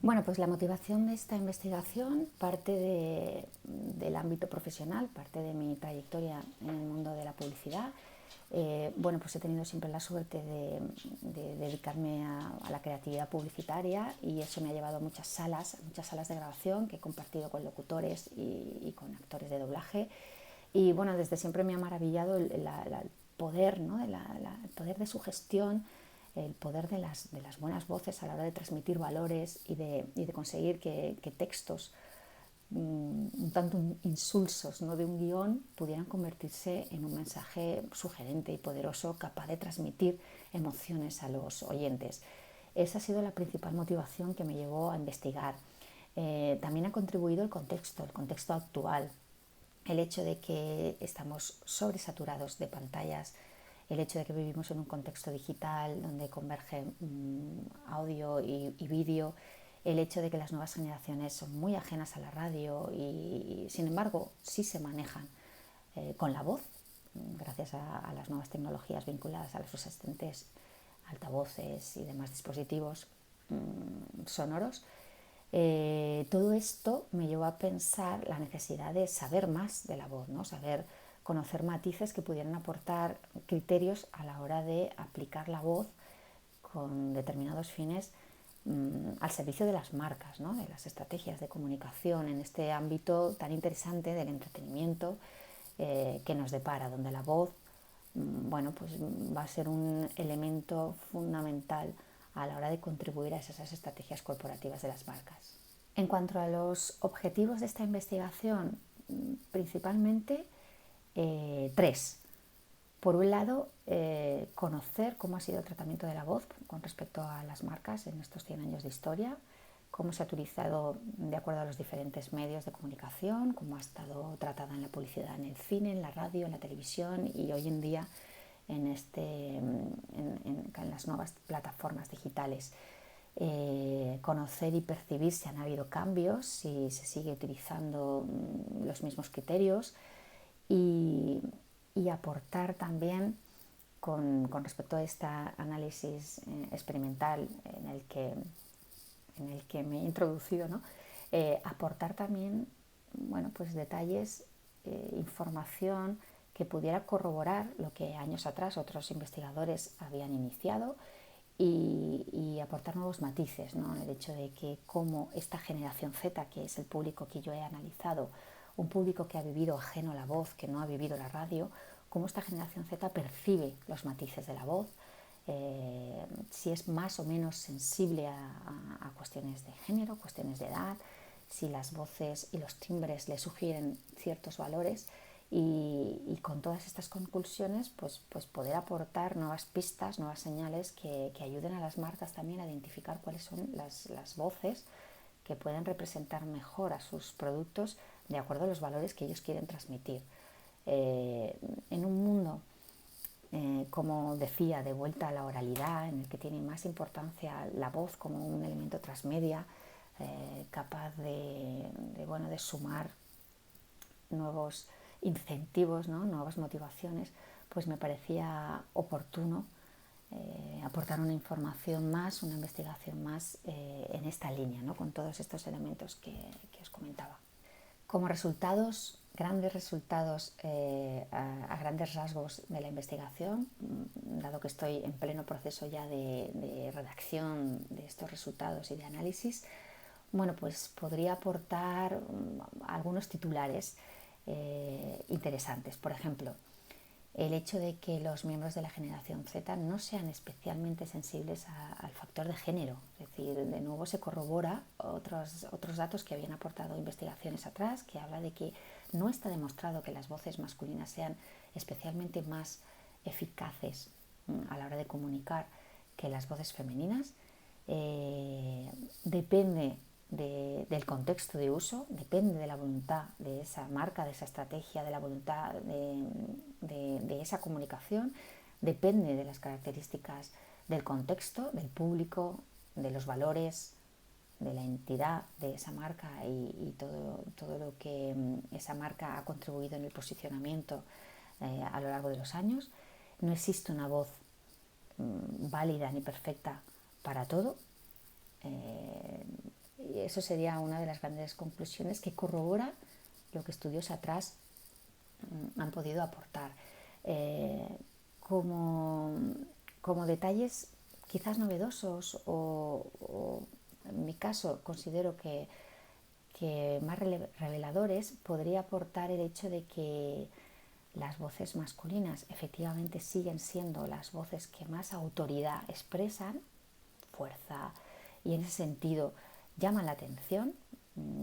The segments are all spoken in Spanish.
Bueno, pues la motivación de esta investigación parte del ámbito profesional, parte de mi trayectoria en el mundo de la publicidad. Bueno, pues he tenido siempre la suerte de dedicarme a la creatividad publicitaria y eso me ha llevado a muchas salas de grabación que he compartido con locutores y con actores de doblaje. Y bueno, desde siempre me ha maravillado el poder, ¿no? el poder de sugestión, el poder de las buenas voces a la hora de transmitir valores y de conseguir que textos un tanto insulsos, ¿no?, de un guión pudieran convertirse en un mensaje sugerente y poderoso capaz de transmitir emociones a los oyentes. Esa ha sido la principal motivación que me llevó a investigar. También ha contribuido el contexto actual, el hecho de que estamos sobresaturados de pantallas, el hecho de que vivimos en un contexto digital donde convergen audio y vídeo, el hecho de que las nuevas generaciones son muy ajenas a la radio y sin embargo sí se manejan con la voz, gracias a las nuevas tecnologías vinculadas a los asistentes, altavoces y demás dispositivos sonoros. Todo esto me llevó a pensar la necesidad de saber más de la voz, ¿no? Saber conocer matices que pudieran aportar criterios a la hora de aplicar la voz con determinados fines al servicio de las marcas, ¿no?, de las estrategias de comunicación en este ámbito tan interesante del entretenimiento que nos depara, donde la voz bueno, pues va a ser un elemento fundamental a la hora de contribuir a esas estrategias corporativas de las marcas. En cuanto a los objetivos de esta investigación, principalmente tres. Por un lado, conocer cómo ha sido el tratamiento de la voz con respecto a las marcas en estos 100 años de historia, cómo se ha utilizado de acuerdo a los diferentes medios de comunicación, cómo ha estado tratada en la publicidad, en el cine, en la radio, en la televisión y hoy en día en las nuevas plataformas digitales. Conocer y percibir si han habido cambios, si se sigue utilizando los mismos criterios y aportar también con respecto a este análisis experimental en el que me he introducido, ¿no? Aportar también, bueno, pues detalles, información que pudiera corroborar lo que años atrás otros investigadores habían iniciado y aportar nuevos matices, ¿no? El hecho de que como esta generación Z, que es el público que yo he analizado, un público que ha vivido ajeno a la voz, que no ha vivido la radio, cómo esta generación Z percibe los matices de la voz, si es más o menos sensible a cuestiones de género, cuestiones de edad, si las voces y los timbres le sugieren ciertos valores y con todas estas conclusiones pues poder aportar nuevas pistas, nuevas señales que ayuden a las marcas también a identificar cuáles son las voces que pueden representar mejor a sus productos de acuerdo a los valores que ellos quieren transmitir. En un mundo, como decía, de vuelta a la oralidad, en el que tiene más importancia la voz como un elemento transmedia, capaz de sumar nuevos incentivos, ¿no?, nuevas motivaciones, pues me parecía oportuno aportar una información más, una investigación más en esta línea, ¿no?, con todos estos elementos que os comentaba. Como resultados, grandes resultados a grandes rasgos de la investigación, dado que estoy en pleno proceso ya de redacción de estos resultados y de análisis, bueno, pues podría aportar algunos titulares interesantes. Por ejemplo, el hecho de que los miembros de la generación Z no sean especialmente sensibles al factor de género. Es decir, de nuevo se corrobora otros datos que habían aportado investigaciones atrás, que habla de que no está demostrado que las voces masculinas sean especialmente más eficaces a la hora de comunicar que las voces femeninas. Depende del contexto de uso, depende de la voluntad de esa marca, de esa estrategia, de la voluntad de esa comunicación, depende de las características del contexto, del público, de los valores, de la entidad de esa marca y todo lo que esa marca ha contribuido en el posicionamiento a lo largo de los años. No existe una voz válida ni perfecta para todo. eso sería una de las grandes conclusiones que corrobora lo que estudios atrás han podido aportar. Como, como detalles quizás novedosos o en mi caso considero que más reveladores, podría aportar el hecho de que las voces masculinas efectivamente siguen siendo las voces que más autoridad expresan, fuerza, y en ese sentido llaman la atención,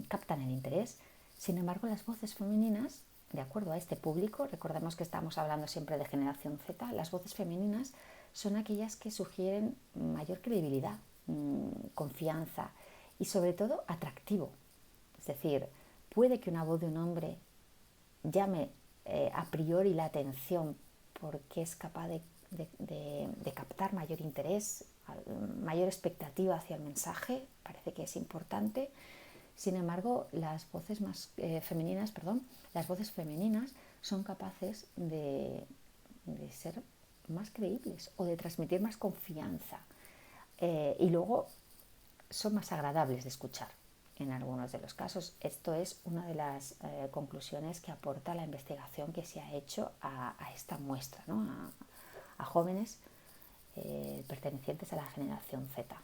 captan el interés. Sin embargo, las voces femeninas, de acuerdo a este público, recordemos que estamos hablando siempre de generación Z, las voces femeninas son aquellas que sugieren mayor credibilidad, confianza y sobre todo atractivo. Es decir, puede que una voz de un hombre llame a priori la atención porque es capaz de captar mayor interés, mayor expectativa hacia el mensaje, parece que es importante. Sin embargo, las voces femeninas son capaces de ser más creíbles o de transmitir más confianza, y luego son más agradables de escuchar en algunos de los casos. Esto es una de las conclusiones que aporta la investigación que se ha hecho a esta muestra, ¿no? a jóvenes pertenecientes a la generación Z.